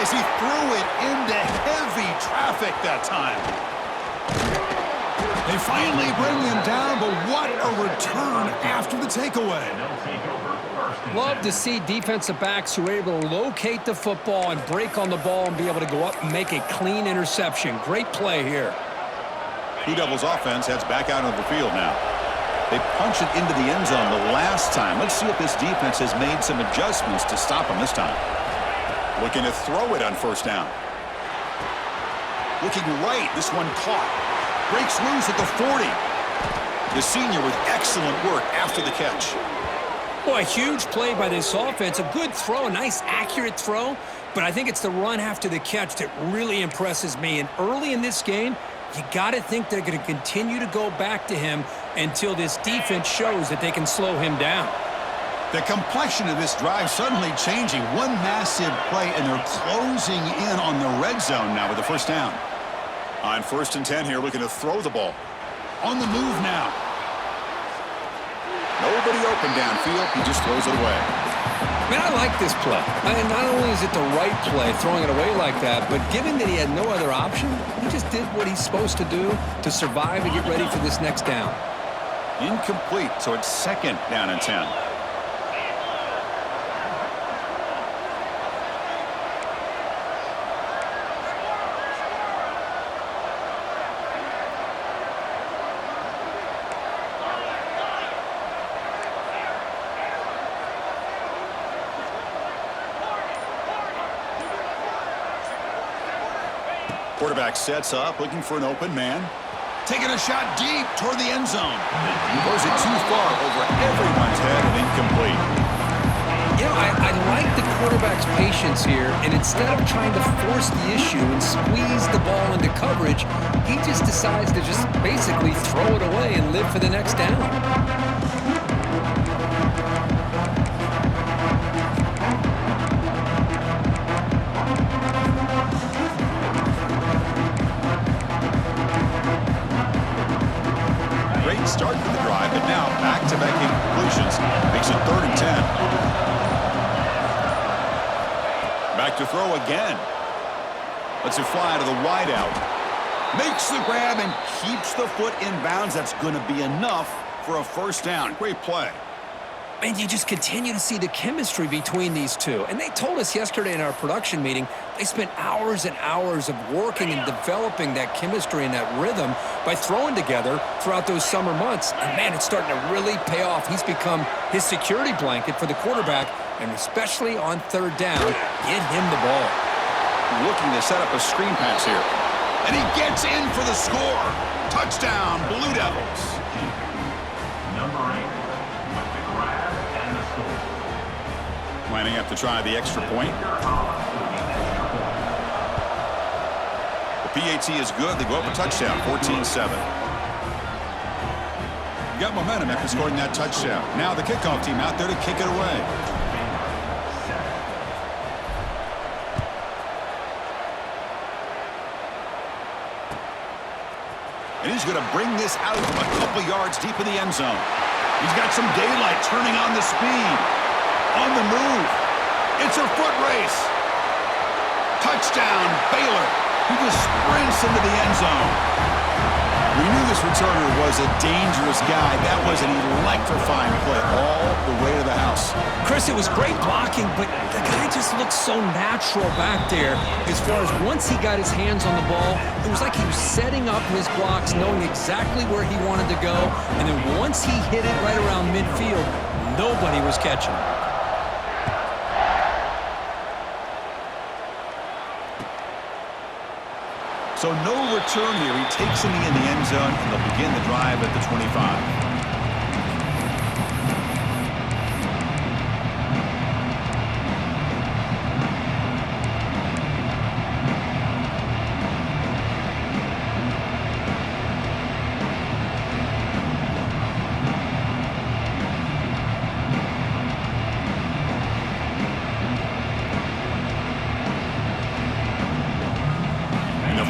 as he threw it into heavy traffic that time. They finally bring him down, but what a return after the takeaway. Love to see defensive backs who are able to locate the football and break on the ball and be able to go up and make a clean interception. Great play here. Blue Devils offense heads back out of the field now. They punch it into the end zone the last time. Let's see if this defense has made some adjustments to stop them this time. Looking to throw it on first down. Looking right. This one caught. Breaks loose at the 40. The senior with excellent work after the catch. Boy, a huge play by this offense. A good throw, a nice accurate throw. But I think it's the run after the catch that really impresses me. And early in this game, you got to think they're going to continue to go back to him until this defense shows that they can slow him down. The complexion of this drive suddenly changing. One massive play, and they're closing in on the red zone now with the first down. On 1st and 10 here, looking to throw the ball. On the move now. Nobody open downfield. He just throws it away. Man, I like this play. Not only is it the right play, throwing it away like that, but given that he had no other option, he just did what he's supposed to do to survive and get ready for this next down. Incomplete, so it's 2nd down and 10. Quarterback sets up, looking for an open man. Taking a shot deep toward the end zone. Throws it too far over everyone's head and incomplete. You know, I like the quarterback's patience here, and instead of trying to force the issue and squeeze the ball into coverage, he just decides to just basically throw it away and live for the next down. Start for the drive, but now back-to-back incompletions makes it 3rd and 10. Back to throw again. Lets it fly to the wideout. Makes the grab and keeps the foot in bounds. That's going to be enough for a first down. Great play. And you just continue to see the chemistry between these two. And they told us yesterday in our production meeting, they spent hours and hours of working and developing that chemistry and that rhythm by throwing together throughout those summer months. And, man, it's starting to really pay off. He's become his security blanket for the quarterback, and especially on 3rd down, get him the ball. Looking to set up a screen pass here. And he gets in for the score. Touchdown, Blue Devils. Lining up to try the extra point. The PAT is good. They go up a touchdown, 14-7. Got momentum after scoring that touchdown. Now the kickoff team out there to kick it away. And he's going to bring this out from a couple yards deep in the end zone. He's got some daylight, turning on the speed. On the move. It's a foot race. Touchdown, Baylor. He just sprints into the end zone. We knew this returner was a dangerous guy. That was an electrifying play all the way to the house. Chris, it was great blocking, but the guy just looked so natural back there. As far as once he got his hands on the ball, it was like he was setting up his blocks, knowing exactly where he wanted to go. And then once he hit it right around midfield, nobody was catching him. So no return here. He takes him in the end zone, and they'll begin the drive at the 25.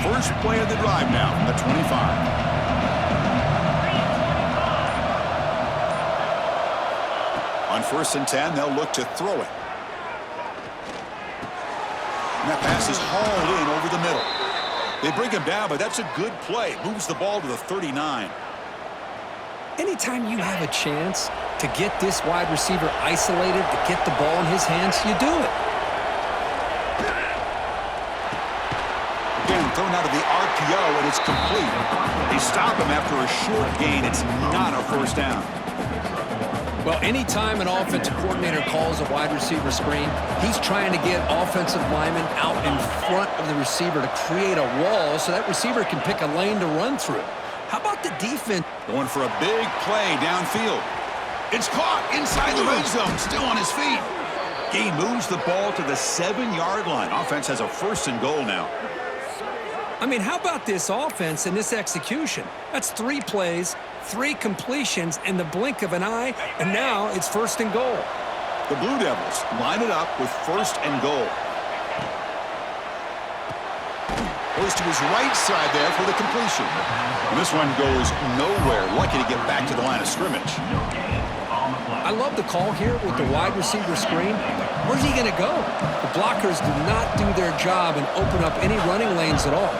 First play of the drive now from the 25. On 1st and 10, they'll look to throw it. And that pass is hauled in over the middle. They bring him down, but that's a good play. Moves the ball to the 39. Anytime you have a chance to get this wide receiver isolated, to get the ball in his hands, you do it. Again, thrown out of the RPO, and it's complete. They stop him after a short gain. It's not a first down. Well, anytime an offensive coordinator calls a wide receiver screen, he's trying to get offensive linemen out in front of the receiver to create a wall so that receiver can pick a lane to run through. How about the defense? Going for a big play downfield. It's caught inside the red zone, still on his feet. He moves the ball to the 7-yard line. Offense has a 1st and goal now. I mean, how about this offense and this execution? That's 3 plays, 3 completions in the blink of an eye, and now it's 1st and goal. The Blue Devils line it up with 1st and goal. Goes to his right side there for the completion. And this one goes nowhere. Lucky to get back to the line of scrimmage. I love the call here with the wide receiver screen. Where's he going to go? The blockers do not do their job and open up any running lanes at all.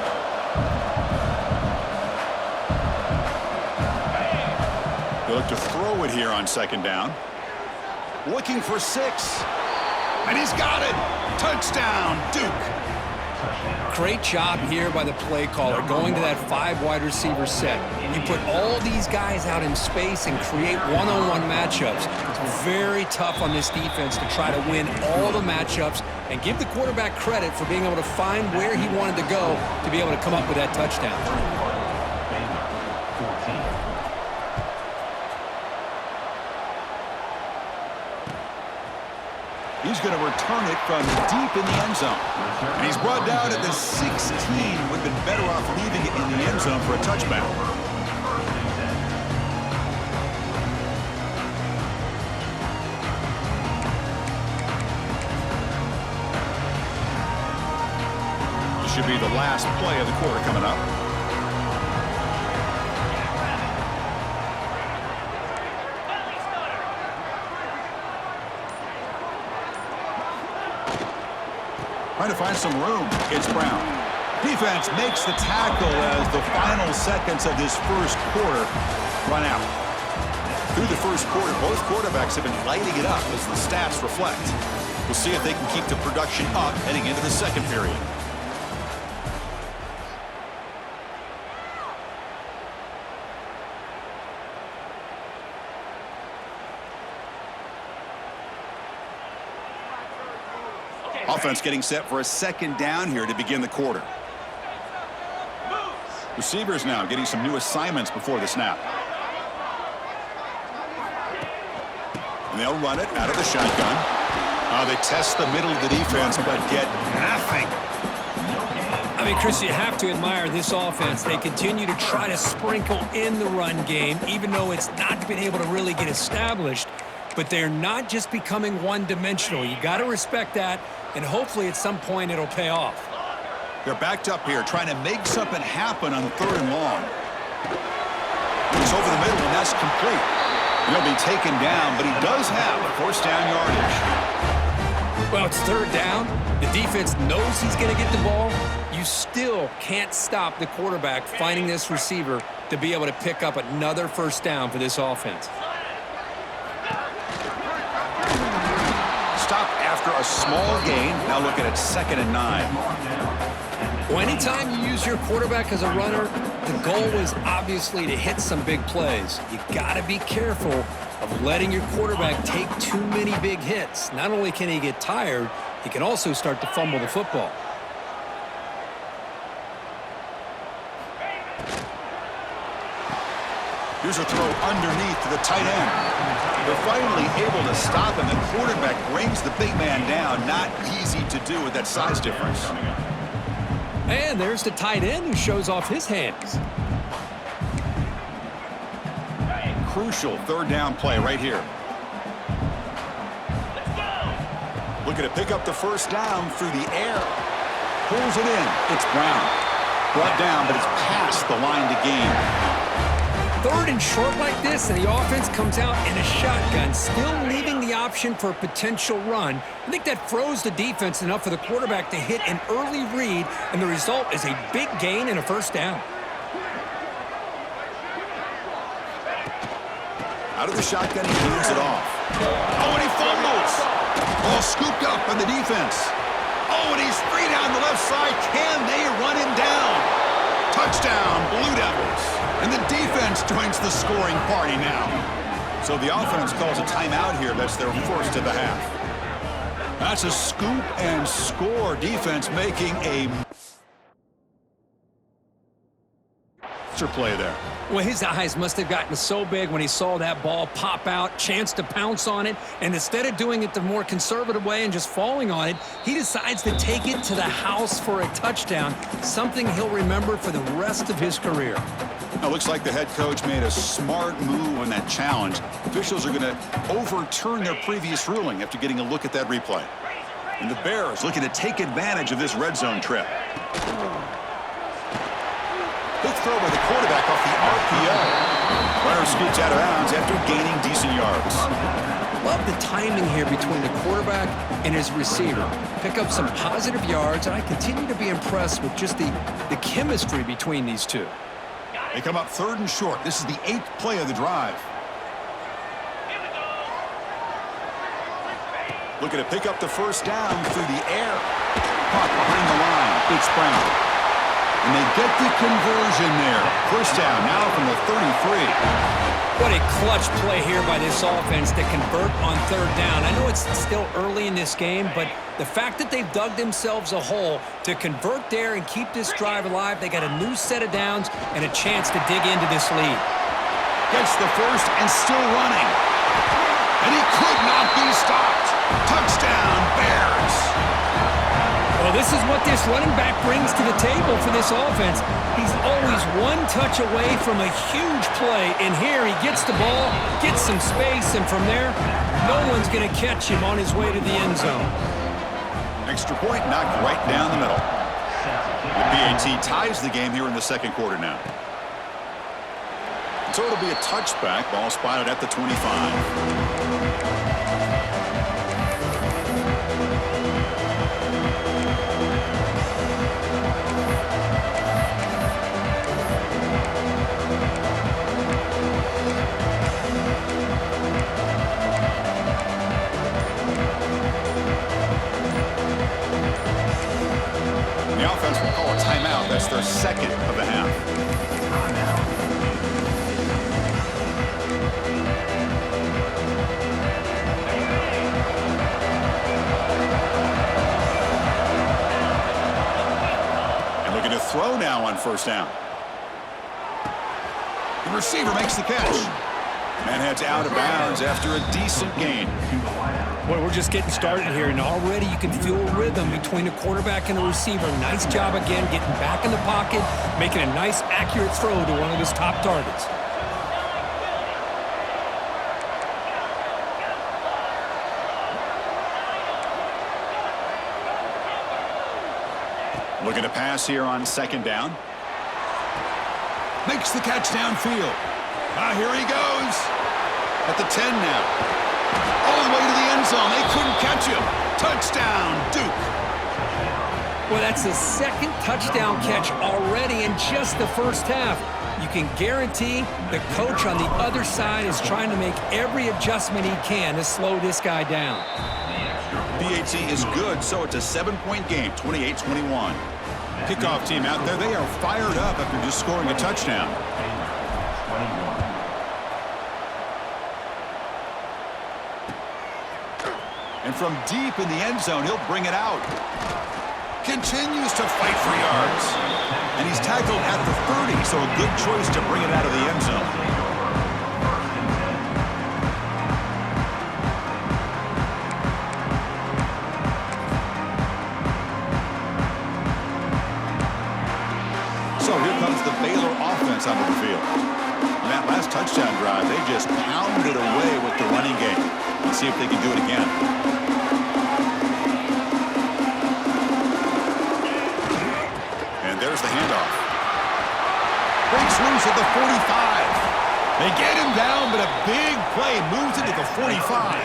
They look to throw it here on 2nd down. Looking for 6. And he's got it. Touchdown, Duke. Great job here by the play caller, going to that 5 wide receiver set. You put all these guys out in space and create one-on-one matchups. It's very tough on this defense to try to win all the matchups and give the quarterback credit for being able to find where he wanted to go to be able to come up with that touchdown. He's going to return it from deep in the end zone. And he's brought down at the 16. Would have been better off leaving it in the end zone for a touchback. This should be the last play of the quarter coming up. Trying to find some room. It's Brown. Defense makes the tackle as the final seconds of this 1st quarter run out. Through the 1st quarter, both quarterbacks have been lighting it up as the stats reflect. We'll see if they can keep the production up heading into the 2nd period. Offense getting set for a 2nd down here to begin the quarter. Receivers now getting some new assignments before the snap. And they'll run it out of the shotgun. They test the middle of the defense, but get nothing. I mean, Chris, you have to admire this offense. They continue to try to sprinkle in the run game, even though it's not been able to really get established. But they're not just becoming one-dimensional. You got to respect that, and hopefully at some point it'll pay off. They're backed up here, trying to make something happen on 3rd and long. He's over the middle, and that's complete. He'll be taken down, but he does have 1st down yardage. Well, it's 3rd down. The defense knows he's going to get the ball. You still can't stop the quarterback finding this receiver to be able to pick up another 1st down for this offense. Stop after a small gain. Now looking at 2nd and 9. Well, anytime you use your quarterback as a runner, the goal is obviously to hit some big plays. You got to be careful of letting your quarterback take too many big hits. Not only can he get tired, he can also start to fumble the football. Here's a throw underneath to the tight end. They're finally able to stop him. The quarterback brings the big man down. Not easy to do with that size difference. And there's the tight end who shows off his hands. Crucial 3rd down play right here. Looking to pick up the 1st down through the air. Pulls it in. It's Brown. Brought down, but it's past the line to gain. 3rd and short like this, and the offense comes out in a shotgun, still leaving the option for a potential run. I think that froze the defense enough for the quarterback to hit an early read, and the result is a big gain and a first down. Out of the shotgun, he hands it off. Oh, and he fumbles. Ball scooped up by the defense. Oh, and he's free down the left side. Can they run him down? Touchdown, Blue Devils. And the defense joins the scoring party now. So the offense calls a timeout here. That's their first of the half. That's a scoop and score. Defense making a play there. Well, his eyes must have gotten so big when he saw that ball pop out, chance to pounce on it, and instead of doing it the more conservative way and just falling on it, he decides to take it to the house for a touchdown, something he'll remember for the rest of his career. Now, looks like the head coach made a smart move on that challenge. Officials are going to overturn their previous ruling after getting a look at that replay. And the Bears looking to take advantage of this red zone trip. Quick throw by the quarterback off the RPO. Runner scoots out of bounds after gaining decent yards. Love the timing here between the quarterback and his receiver. Pick up some positive yards, and I continue to be impressed with just the chemistry between these two. They come up 3rd and short. This is the 8th play of the drive. Looking to pick up the first down through the air. Caught behind the line. It's Brown. And they get the conversion there. First down now from the 33. What a clutch play here by this offense to convert on 3rd down. I know it's still early in this game, but the fact that they've dug themselves a hole to convert there and keep this drive alive, they got a new set of downs and a chance to dig into this lead. Gets the first and still running. And he could not be stopped. Touchdown, Bears. Well, this is what this running back brings to the table for this offense. He's always one touch away from a huge play, and here he gets the ball, gets some space, and from there, no one's going to catch him on his way to the end zone. Extra point knocked right down the middle. The PAT ties the game here in the second quarter now. So it'll be a touchback. Ball spotted at the 25. The offense will call a timeout. That's their second of the half. And looking to throw now on first down. The receiver makes the catch. Man heads out of bounds after a decent gain. Well, we're just getting started here, and already you can feel a rhythm between the quarterback and the receiver. Nice job again getting back in the pocket, making a nice, accurate throw to one of his top targets. Looking to pass here on second down. Makes the catch downfield. Here he goes. At the 10 now. All the way to the end zone. They couldn't catch him. Touchdown, Duke. Well, that's the second touchdown catch already in just the first half. You can guarantee the coach on the other side is trying to make every adjustment he can to slow this guy down. PAT is good, so it's a 7-point game, 28-21. Kickoff team out there, they are fired up after just scoring a touchdown. And from deep in the end zone, he'll bring it out. Continues to fight for yards. And he's tackled at the 30, so a good choice to bring it out of the end zone. So here comes the Baylor offense onto the field. On that last touchdown drive, they just pounded away with the running game. Let's see if they can do it again. And there's the handoff. Breaks loose at the 45. They get him down, but a big play moves it to the 45.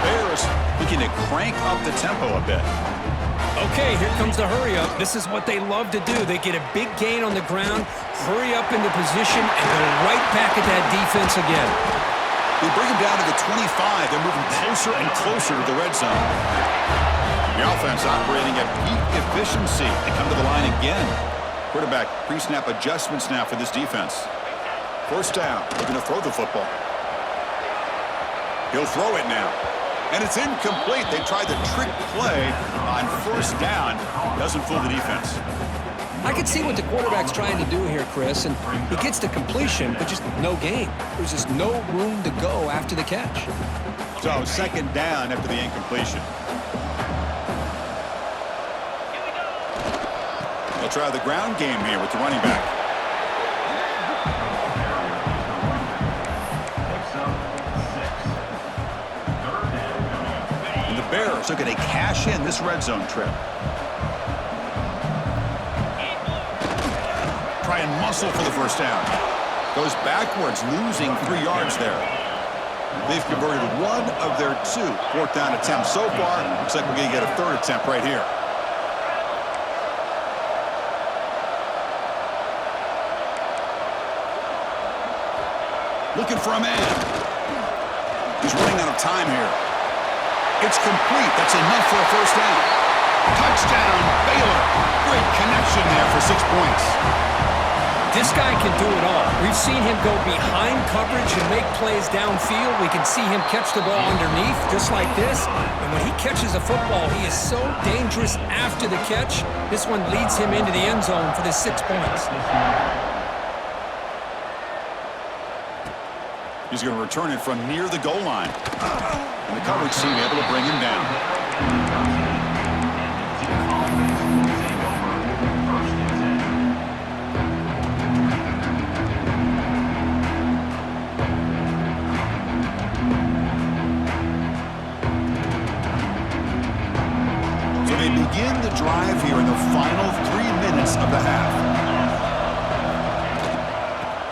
Bears looking to crank up the tempo a bit. Okay, here comes the hurry up. This is what they love to do. They get a big gain on the ground, hurry up into position, and go right back at that defense again. They bring them down to the 25. They're moving closer and closer to the red zone. The offense operating at peak efficiency. They come to the line again. Quarterback pre-snap adjustments now for this defense. First down. Looking to throw the football. He'll throw it now. And it's incomplete. They tried the trick play on first down. Doesn't fool the defense. I can see what the quarterback's trying to do here, Chris, and he gets the completion, but just no gain. There's just no room to go after the catch. So second down after the incompletion. They'll try the ground game here with the running back. Bears looking to cash in this red zone trip. Try and muscle for the first down. Goes backwards, losing 3 yards there. They've converted one of their 2 fourth down attempts so far. Looks like we're going to get a third attempt right here. Looking for a man. He's running out of time here. It's complete. That's enough for a first down. Touchdown, Baylor. Great connection there for 6 points. This guy can do it all. We've seen him go behind coverage and make plays downfield. We can see him catch the ball underneath, just like this. And when he catches a football, he is so dangerous after the catch. This one leads him into the end zone for the 6 points. He's going to return it from near the goal line. And the coverage team able to bring him down. So they begin the drive here in the final 3 minutes of the half.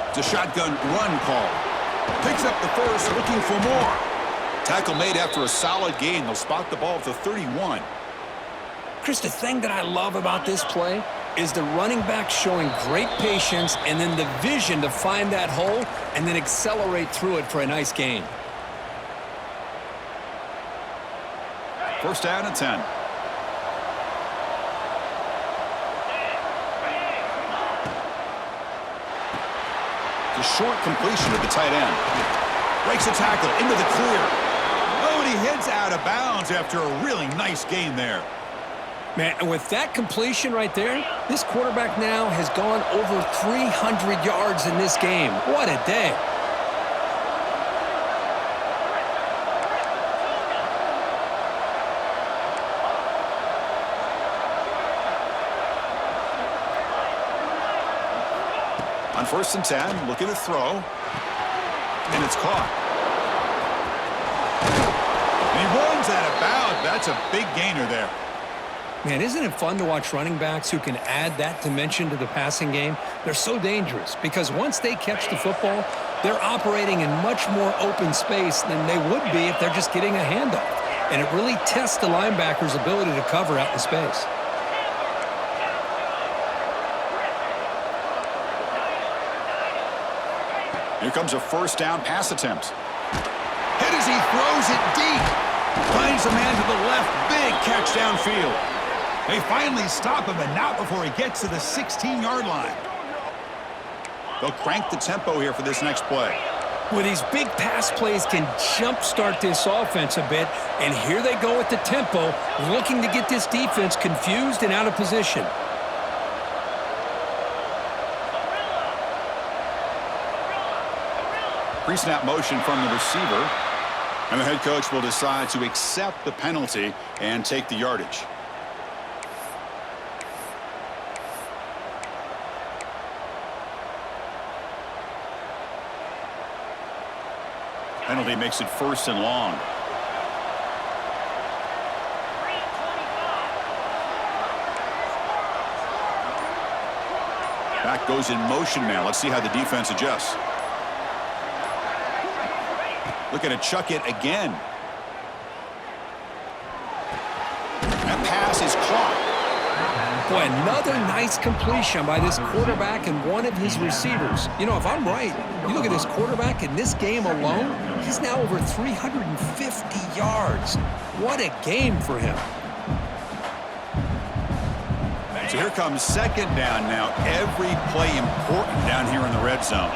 It's a shotgun run call. Picks up the first, looking for more. Tackle made after a solid gain. They'll spot the ball at the 31. Chris, the thing that I love about this play is the running back showing great patience and then the vision to find that hole and then accelerate through it for a nice gain. First down and 10. The short completion of the tight end. Breaks a tackle into the clear. Oh, and he heads out of bounds after a really nice gain there. Man, and with that completion right there, this quarterback now has gone over 300 yards in this game. What a day. On first and 10, looking to throw. And it's caught. And he runs out of bounds. That's a big gainer there. Man, isn't it fun to watch running backs who can add that dimension to the passing game? They're so dangerous because once they catch the football, they're operating in much more open space than they would be if they're just getting a handoff. And it really tests the linebacker's ability to cover out in space. Here comes a first down pass attempt. Hit as he throws it deep. Finds a man to the left. Big catch downfield. They finally stop him, and not before he gets to the 16-yard line. They'll crank the tempo here for this next play. Well, these big pass plays can jumpstart this offense a bit, and here they go at the tempo, looking to get this defense confused and out of position. Pre-snap motion from the receiver, and the head coach will decide to accept the penalty and take the yardage. Penalty makes it first and long. Back goes in motion now. Let's see how the defense adjusts. Looking to chuck it again. Boy, another nice completion by this quarterback and one of his receivers. You know, if I'm right, you look at this quarterback in this game alone, he's now over 350 yards. What a game for him. So here comes second down now. Every play important down here in the red zone.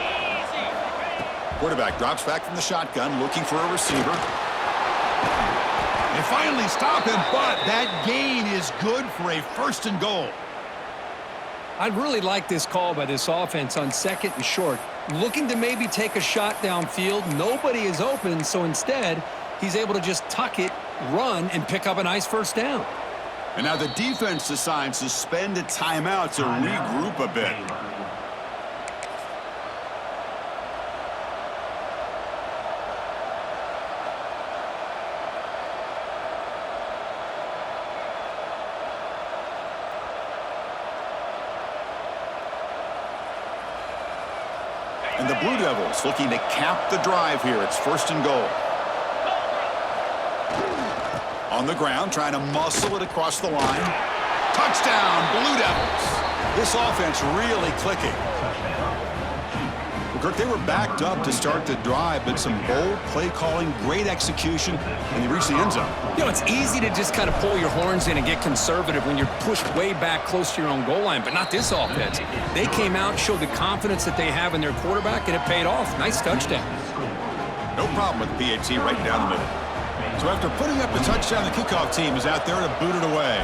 Quarterback drops back from the shotgun, looking for a receiver. They finally stop him, but that gain is good for a 1st and goal. I really like this call by this offense on 2nd and short. Looking to maybe take a shot downfield. Nobody is open, so instead, he's able to just tuck it, run, and pick up a nice 1st down. And now the defense decides to spend a timeout to regroup a bit. And the Blue Devils looking to cap the drive here. It's 1st and goal. On the ground, trying to muscle it across the line. Touchdown, Blue Devils. This offense really clicking. Well, Kirk, they were backed up to start the drive, but some bold play calling, great execution, and they reached the end zone. You know, it's easy to just kind of pull your horns in and get conservative when you're pushed way back close to your own goal line, but not this offense. They came out, showed the confidence that they have in their quarterback, and it paid off. Nice touchdown. No problem with the PAT right down the middle. So after putting up the touchdown, the kickoff team is out there to boot it away.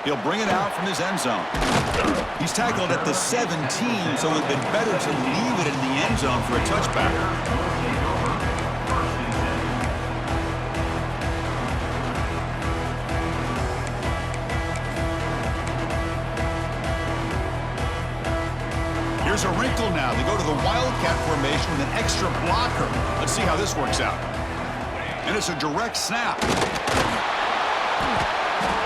He'll bring it out from his end zone. He's tackled at the 17, so it would have been better to leave it in the end zone for a touchback. Here's a wrinkle now. They go to the Wildcat formation with an extra blocker. Let's see how this works out. And it's a direct snap.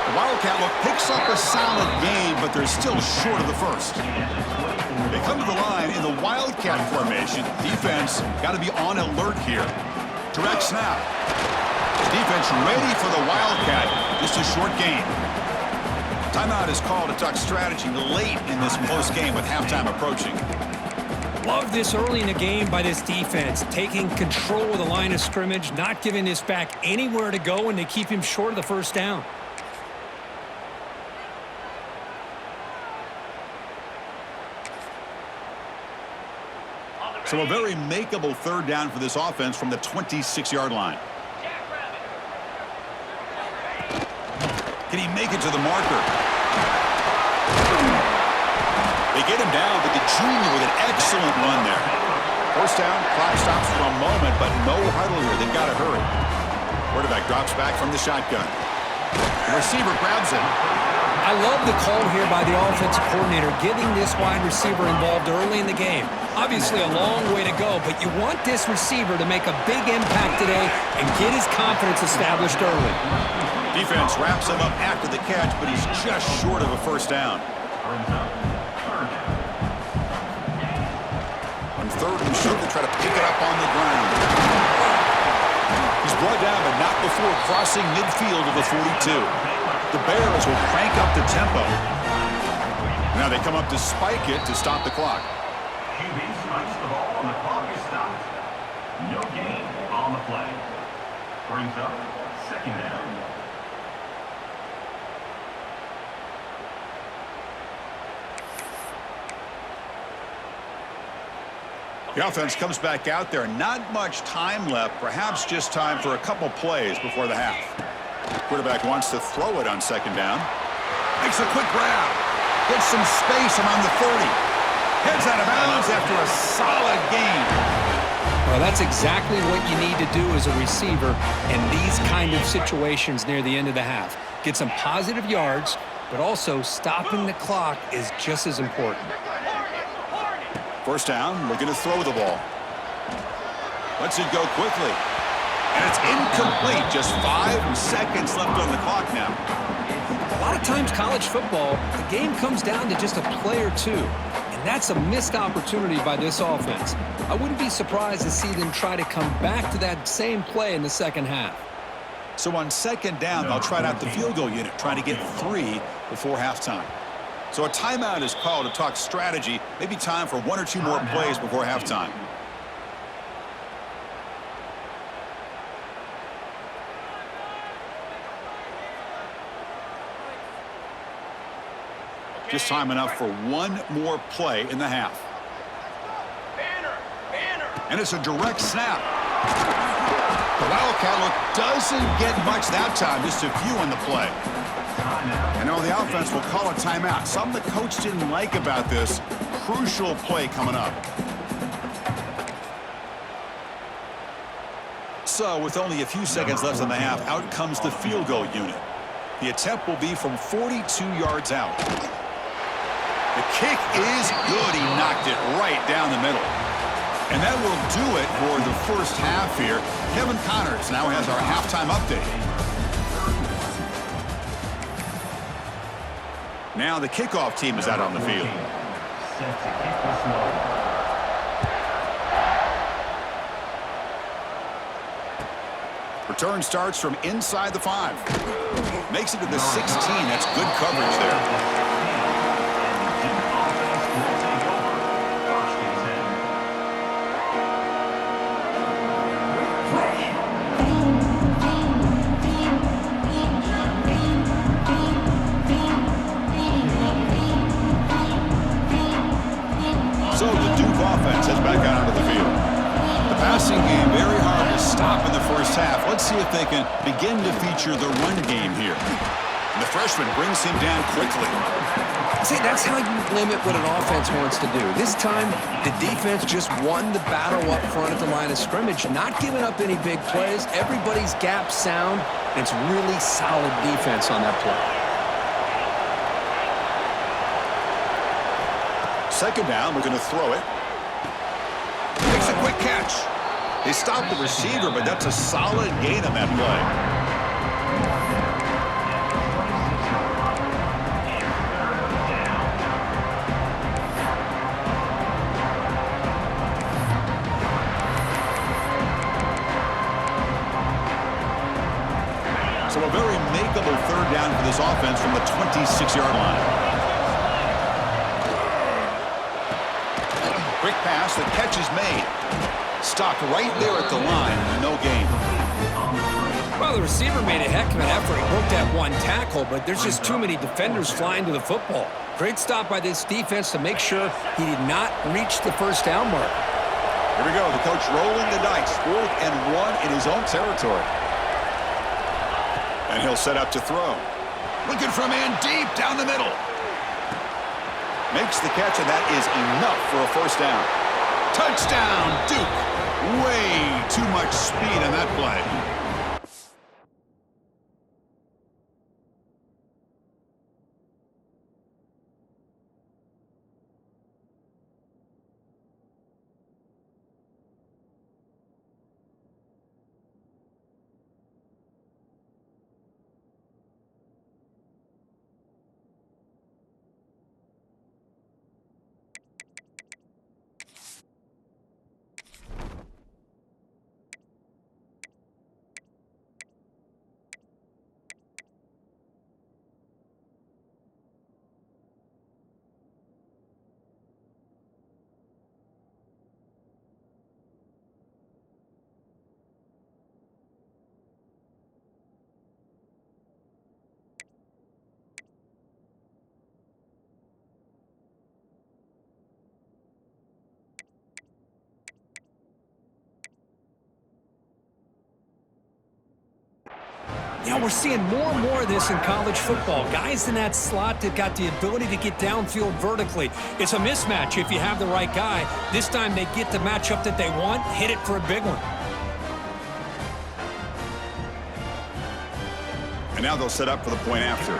The Wildcat look picks up a solid game, but they're still short of the 1st. They come to the line in the Wildcat formation. Defense got to be on alert here. Direct snap. Defense ready for the Wildcat. Just a short gain. Timeout is called to talk strategy late in this close game with halftime approaching. Love this early in the game by this defense, taking control of the line of scrimmage, not giving this back anywhere to go, and they keep him short of the 1st down. So a very makeable 3rd down for this offense from the 26-yard line. Can he make it to the marker? They get him down, but the junior with an excellent run there. 1st down, clock stops for a moment, but no huddle here. They've got to hurry. Quarterback drops back from the shotgun. The receiver grabs it. I love the call here by the offensive coordinator, getting this wide receiver involved early in the game. Obviously a long way to go, but you want this receiver to make a big impact today and get his confidence established early. Defense wraps him up after the catch, but he's just short of a 1st down. On 3rd and short, they try to pick it up on the ground. He's brought down, but not before crossing midfield of the 42. The Bears will crank up the tempo. Now they come up to spike it to stop the clock. QB strikes the ball and the clock is stopped. No gain on the play. Brings up 2nd down. The offense comes back out there. Not much time left. Perhaps just time for a couple plays before the half. Quarterback wants to throw it on 2nd down. Makes a quick grab. Gets some space around the 30. Heads out of bounds after a solid gain. Well, that's exactly what you need to do as a receiver in these kind of situations near the end of the half. Get some positive yards, but also stopping the clock is just as important. 1st down, looking to throw the ball. Lets it go quickly. And it's incomplete. Just 5 seconds left on the clock now. A lot of times college football, the game comes down to just a play or two. And that's a missed opportunity by this offense. I wouldn't be surprised to see them try to come back to that same play in the 2nd half. So on second down, they'll try out the field goal unit, trying to get 3 before halftime. So a timeout is called to talk strategy. Maybe time for 1 or 2 more plays before halftime. Just time enough for 1 more play in the half. And it's a direct snap. The Wildcat look doesn't get much that time, just a few on the play. And now the offense will call a timeout. Something the coach didn't like about this. Crucial play coming up. So with only a few seconds left in the half, out comes the field goal unit. The attempt will be from 42 yards out. The kick is good. He knocked it right down the middle. And that will do it for the first half here. Kevin Connors now has our halftime update. Now the kickoff team is out on the field. Return starts from inside the 5. Makes it to the 16. That's good coverage there. So the Duke offense heads back out onto the field. The passing game very hard to stop in the first half. Let's see if they can begin to feature the run game here. And the freshman brings him down quickly. See, that's how you limit what an offense wants to do. This time, the defense just won the battle up front at the line of scrimmage, not giving up any big plays. Everybody's gap sound. It's really solid defense on that play. Second down, we're going to throw it. Makes a quick catch. They stopped the receiver, but that's a solid gain on that play. So a very makeable third down for this offense from the 26-yard line. Quick pass, the catch is made. Stopped right there at the line, no gain. Well, the receiver made a heck of an effort. He broke that one tackle, but there's just too many defenders flying to the football. Great stop by this defense to make sure he did not reach the first down mark. Here we go, the coach rolling the dice. 4th and 1 in his own territory. And he'll set up to throw. Looking for a man deep down the middle. Makes the catch, and that is enough for a first down. Touchdown, Duke. Way too much speed on that play. You know, we're seeing more and more of this in college football. Guys in that slot that got the ability to get downfield vertically. It's a mismatch if you have the right guy. This time they get the matchup that they want, hit it for a big one. And now they'll set up for the point after.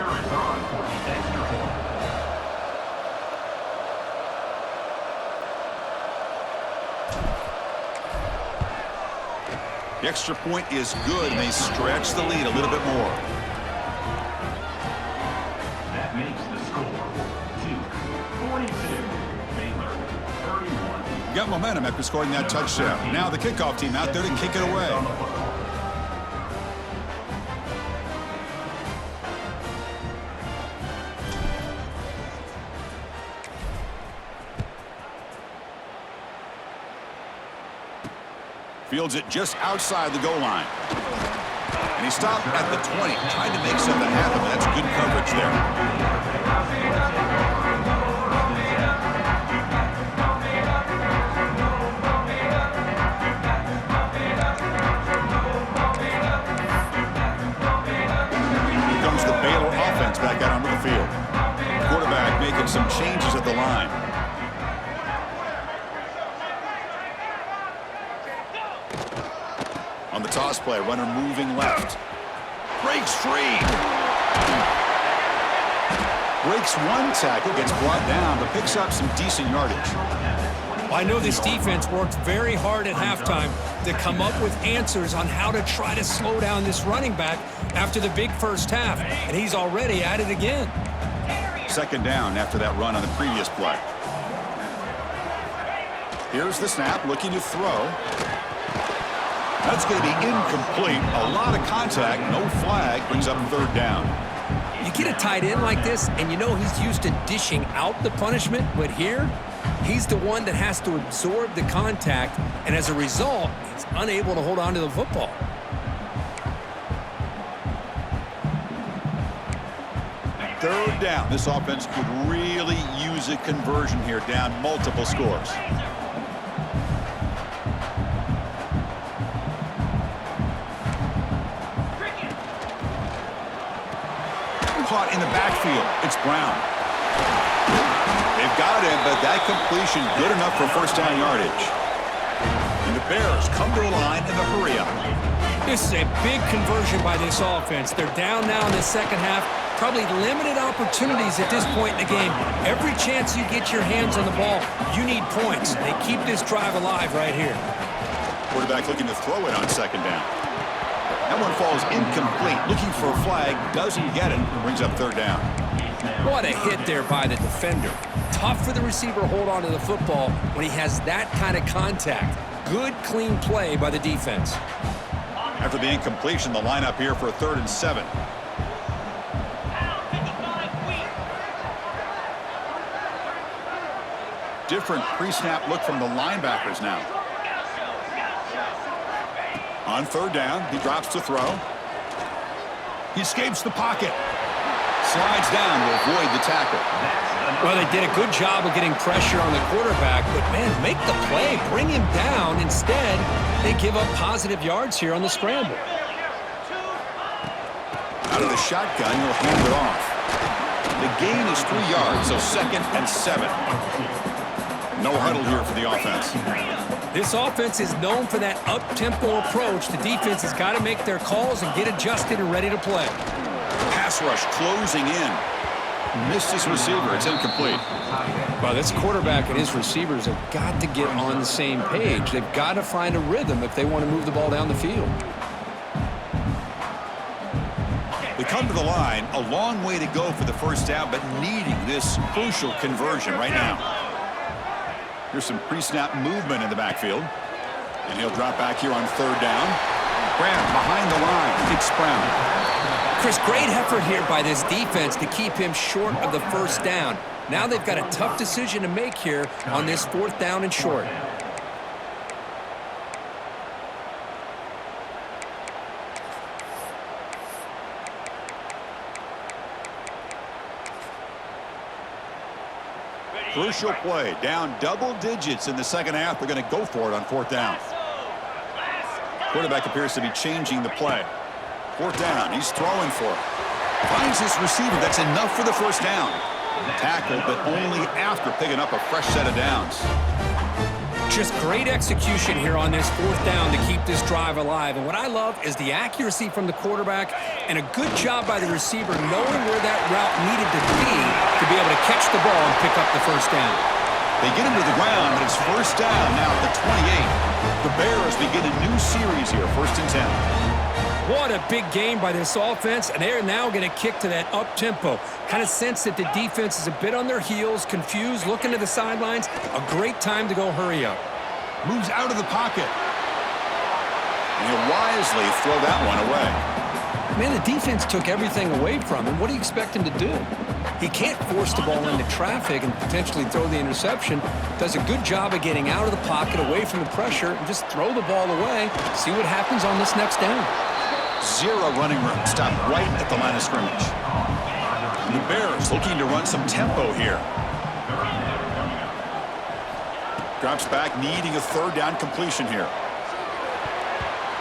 The extra point is good, and they stretch the lead a little bit more. That makes the score Duke 42, Baylor 31. Got momentum after scoring that touchdown. Now the kickoff team out there to kick it away. Fields it just outside the goal line. And he stopped at the 20, trying to make something happen. That's good coverage there. The Baylor offense back out onto the field. Quarterback making some changes at the line. On the toss play, runner moving left. Breaks free. Breaks one tackle, gets brought down, but picks up some decent yardage. I know this defense worked very hard at halftime to come up with answers on how to try to slow down this running back after the big first half, and he's already at it again. Second down after that run on the previous play. Here's the snap, looking to throw. That's going to be incomplete. A lot of contact, no flag, brings up third down. You get a tight end like this, and you know he's used to dishing out the punishment, but here, he's the one that has to absorb the contact, and as a result, he's unable to hold on to the football. Third down. This offense could really use a conversion here, down multiple scores. Caught in the backfield. It's Brown. They've got him, but that completion good enough for first down yardage. And the Bears come to the line in the hurry-up. This is a big conversion by this offense. They're down now in the second half. Probably limited opportunities at this point in the game. Every chance you get your hands on the ball, you need points. They keep this drive alive right here. Quarterback looking to throw it on second down. That one falls incomplete. Looking for a flag, doesn't get it. Brings up third down. What a hit there by the defender. Tough for the receiver to hold on to the football when he has that kind of contact. Good, clean play by the defense. After the incompletion, the lineup here for a 3rd and 7. Different pre-snap look from the linebackers now. On third down, he drops to throw. He escapes the pocket. Slides down to avoid the tackle. Well, they did a good job of getting pressure on the quarterback, but, man, make the play. Bring him down. Instead, they give up positive yards here on the scramble. Out of the shotgun, he'll hand it off. The gain is 3 yards, so 2nd and 7. No huddle here for the offense. This offense is known for that up-tempo approach. The defense has got to make their calls and get adjusted and ready to play. Pass rush closing in. Missed his receiver. It's incomplete. Well, this quarterback and his receivers have got to get on the same page. They've got to find a rhythm if they want to move the ball down the field. They come to the line. A long way to go for the first down, but needing this crucial conversion right now. Here's some pre-snap movement in the backfield. And he'll drop back here on third down. Brown behind the line. It's Brown. Chris, great effort here by this defense to keep him short of the first down. Now they've got a tough decision to make here on this 4th down and short. Crucial play. Down double digits in the second half. They're going to go for it on 4th down. Quarterback appears to be changing the play. 4th down. He's throwing for it. Finds his receiver. That's enough for the first down. Tackled, but only after picking up a fresh set of downs. Just great execution here on this 4th down to keep this drive alive. And what I love is the accuracy from the quarterback and a good job by the receiver knowing where that route needed to be able to catch the ball and pick up the first down. They get him to the ground, but it's first down now at the 28. The Bears begin a new series here, 1st and 10. What a big game by this offense, and they're now going to kick to that up-tempo. Kind of sense that the defense is a bit on their heels, confused, looking to the sidelines. A great time to go hurry up. Moves out of the pocket. And he'll wisely throw that one away. Man, the defense took everything away from him. What do you expect him to do? He can't force the ball into traffic and potentially throw the interception. Does a good job of getting out of the pocket, away from the pressure, and just throw the ball away. See what happens on this next down. Zero running room. Stop right at the line of scrimmage. The Bears looking to run some tempo here. Drops back, needing a third down completion here.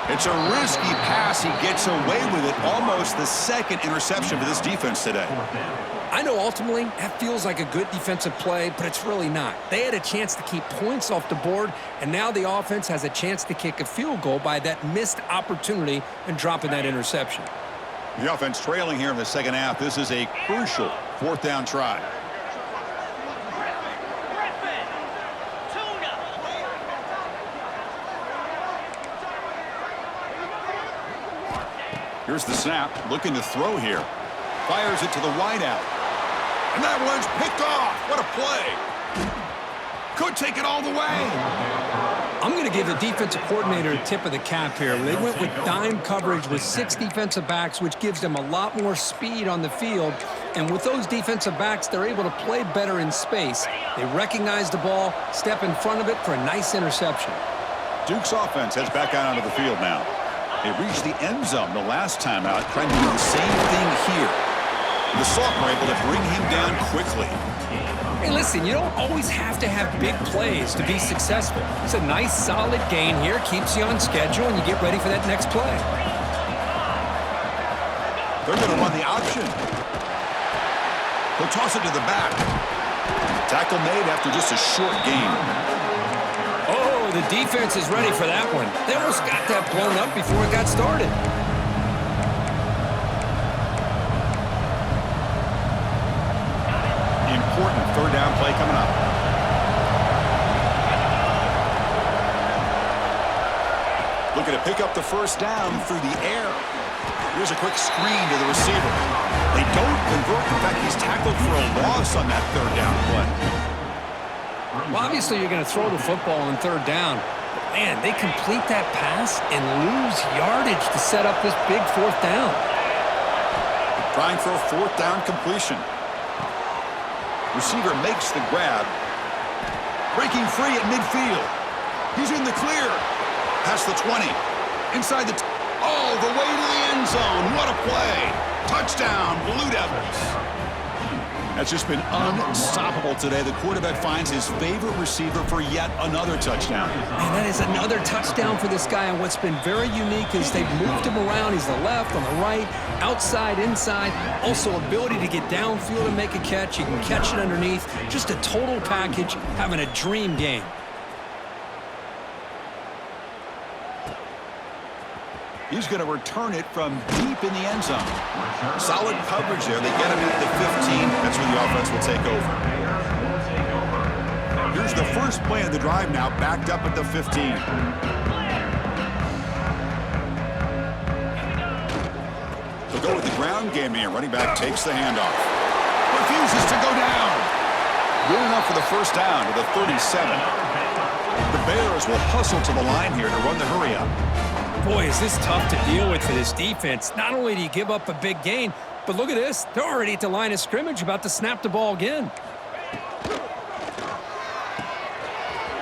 It's a risky pass. He gets away with it. Almost the second interception for this defense today. I know ultimately that feels like a good defensive play, but it's really not. They had a chance to keep points off the board, and now the offense has a chance to kick a field goal by that missed opportunity and dropping that interception. The offense trailing here in the second half. This is a crucial fourth down try. Here's the snap, looking to throw here. Fires it to the wideout. And that one's picked off. What a play. Could take it all the way. I'm going to give the defensive coordinator a tip of the cap here. They went with dime coverage with 6 defensive backs, which gives them a lot more speed on the field. And with those defensive backs, they're able to play better in space. They recognize the ball, step in front of it for a nice interception. Duke's offense heads back out onto the field now. They reached the end zone the last time out, trying to do the same thing here. The sophomore able to bring him down quickly. Hey, listen, you don't always have to have big plays to be successful. It's a nice, solid gain here, keeps you on schedule, and you get ready for that next play. They're going to run the option. He'll toss it to the back. Tackle made after just a short gain. Oh, the defense is ready for that one. They almost got that blown up before it got started. Important third down play coming up. Looking to pick up the first down through the air. Here's a quick screen to the receiver. They don't convert. In fact, he's tackled for a loss on that third down play. Well, obviously, you're going to throw the football on third down. But, man, they complete that pass and lose yardage to set up this big fourth down. Trying for a fourth down completion. Receiver makes the grab. Breaking free at midfield. He's in the clear. Past the 20. Inside the... all the way to the end zone. What a play. Touchdown, Blue Devils. That's just been unstoppable today. The quarterback finds his favorite receiver for yet another touchdown. Man, that is another touchdown for this guy. And what's been very unique is they've moved him around. He's the left, on the right, outside, inside. Also, ability to get downfield and make a catch. You can catch it underneath. Just a total package, having a dream game. He's going to return it from deep in the end zone. Solid coverage there. They get him at the 15. That's where the offense will take over. Here's the first play of the drive now, backed up at the 15. They'll go with the ground game here. Running back takes the handoff. Refuses to go down. Good enough for the first down to the 37. The Bears will hustle to the line here to run the hurry up. Boy, is this tough to deal with for this defense. Not only do you give up a big gain, but look at this. They're already at the line of scrimmage, about to snap the ball again.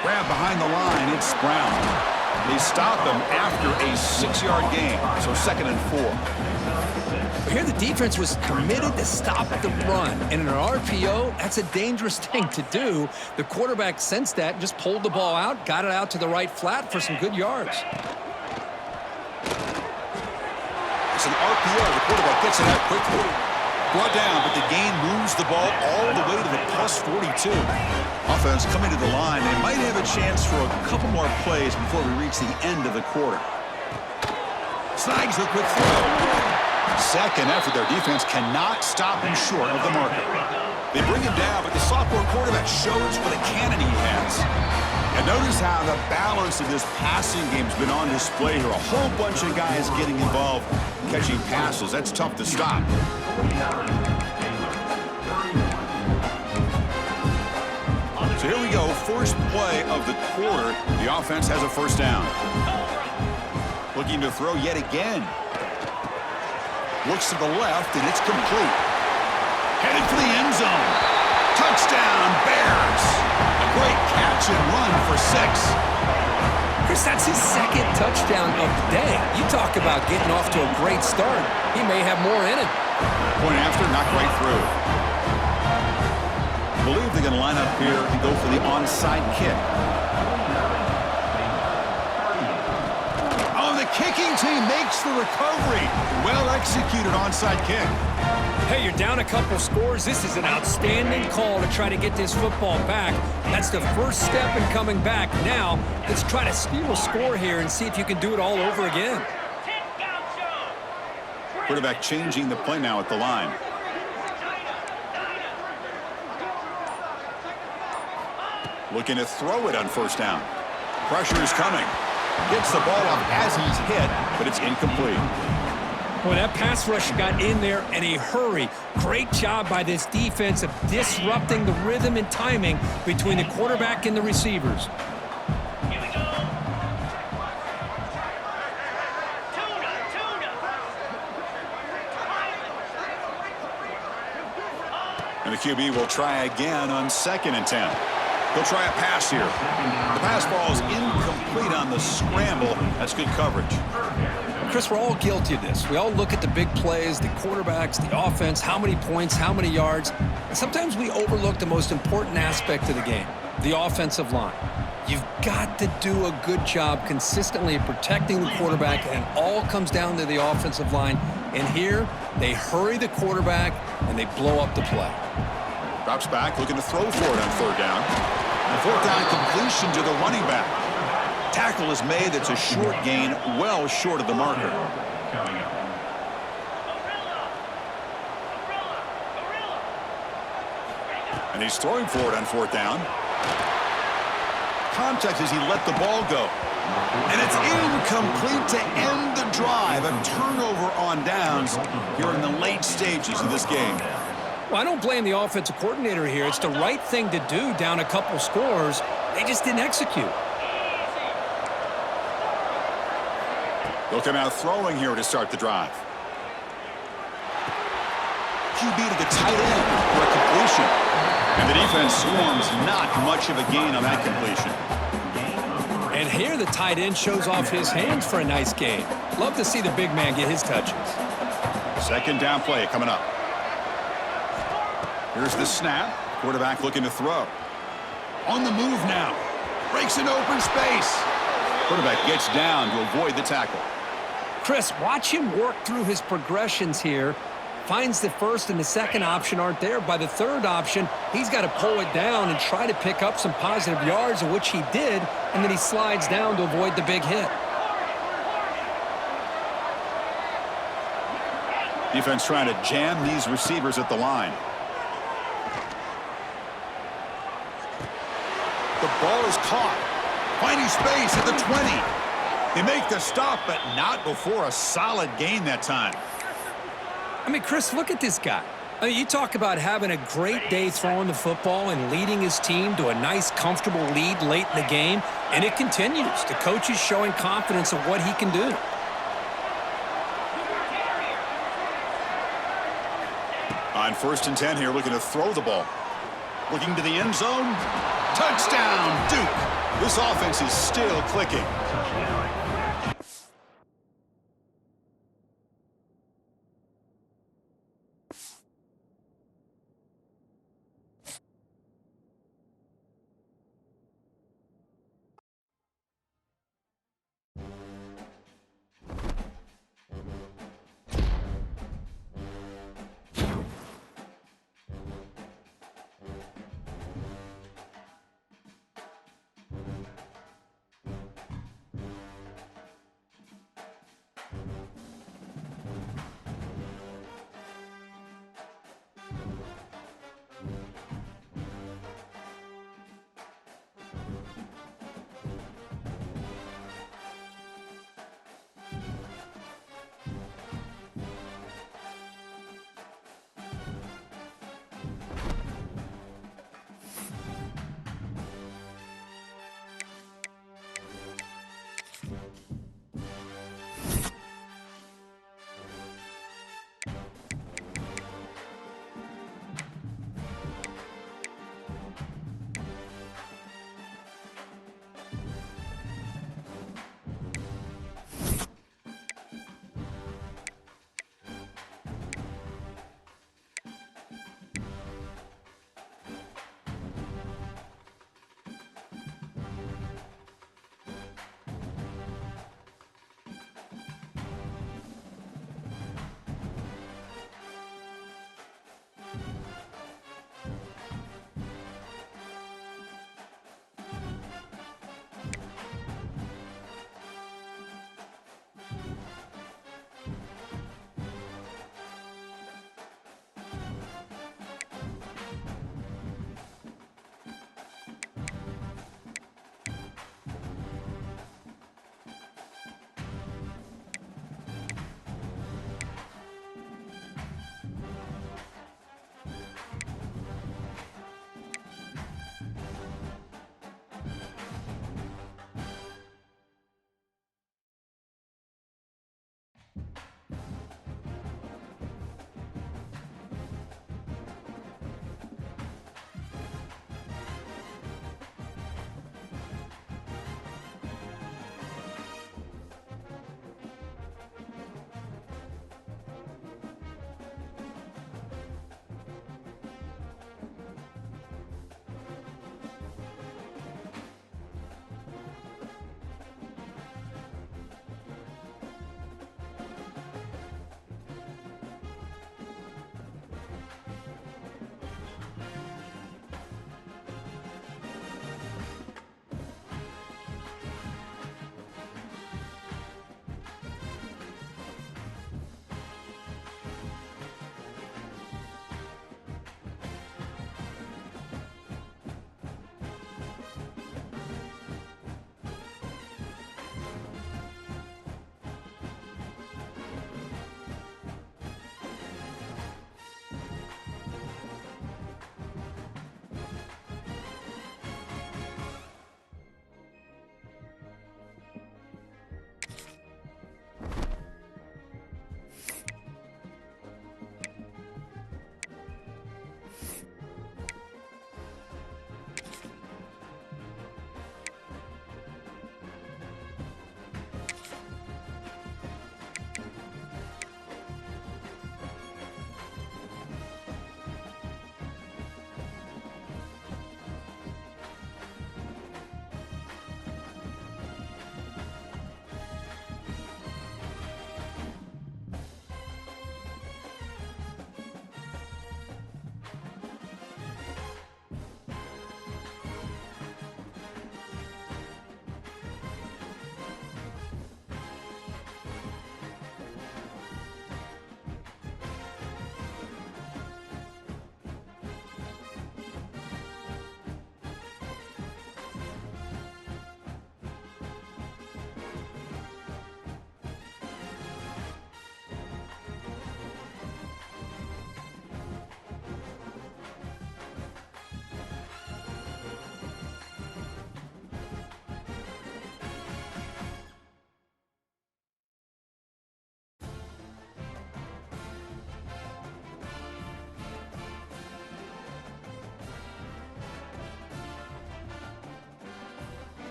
Grab behind the line, it's Brown. They stop him after a 6-yard gain, so 2nd and 4. But here the defense was committed to stop the run. And in an RPO, that's a dangerous thing to do. The quarterback sensed that and just pulled the ball out, got it out to the right flat for some good yards. It's an RPO. The quarterback gets it out quickly. Brought down, but the gain moves the ball all the way to the plus 42. Offense coming to the line. They might have a chance for a couple more plays before we reach the end of the quarter. Snags a quick throw. Second effort. Their defense cannot stop him short of the marker. They bring him down, but the sophomore quarterback shows what a cannon he has. And notice how the balance of this passing game's been on display here. A whole bunch of guys getting involved, catching passes. That's tough to stop. So here we go, first play of the quarter. The offense has a first down. Looking to throw yet again. Looks to the left, and it's complete. Headed for the end zone. Touchdown, Bears. A great catch and run for 6. Chris, that's his second touchdown of the day. You talk about getting off to a great start. He may have more in it. Point after, knocked right through. I believe they're going to line up here and go for the onside kick. Oh, the kicking team makes the recovery. Well executed onside kick. Hey, you're down a couple scores. This is an outstanding call to try to get this football back. That's the first step in coming back. Now, let's try to steal a score here and see if you can do it all over again. Quarterback changing the play now at the line. Looking to throw it on first down. Pressure is coming. Gets the ball up as he's hit, but it's incomplete. Boy, that pass rush got in there in a hurry. Great job by this defense of disrupting the rhythm and timing between the quarterback and the receivers. Here we go. And the QB will try again on 2nd and 10. He'll try a pass here. The pass ball is incomplete on the scramble. That's good coverage. Chris, we're all guilty of this. We all look at the big plays, the quarterbacks, the offense, how many points, how many yards. And sometimes we overlook the most important aspect of the game, the offensive line. You've got to do a good job consistently protecting the quarterback, and it all comes down to the offensive line. And here, they hurry the quarterback, and they blow up the play. Drops back, looking to throw for it on 3rd down. And 4th down completion to the running back. Tackle is made. It's a short gain, well short of the marker. And he's throwing for it on 4th down. Contact as he let the ball go. And it's incomplete to end the drive. A turnover on downs here in the late stages of this game. Well, I don't blame the offensive coordinator here. It's the right thing to do down a couple scores. They just didn't execute. They'll come out throwing here to start the drive. QB to the tight end for a completion. And the defense swarms not much of a gain on that completion. And here the tight end shows off his hands for a nice gain. Love to see the big man get his touches. 2nd down play coming up. Here's the snap. Quarterback looking to throw. On the move now. Breaks an open space. Quarterback gets down to avoid the tackle. Chris, watch him work through his progressions here. Finds the first and the second option aren't there. By the third option, he's got to pull it down and try to pick up some positive yards, of which he did, and then he slides down to avoid the big hit. Defense trying to jam these receivers at the line. The ball is caught. Finding space at the 20. They make the stop, but not before a solid gain that time. I mean, Chris, look at this guy. I mean, you talk about having a great day throwing the football and leading his team to a nice, comfortable lead late in the game, and it continues. The coach is showing confidence of what he can do. On 1st and 10 here, looking to throw the ball. Looking to the end zone. Touchdown, Duke. This offense is still clicking.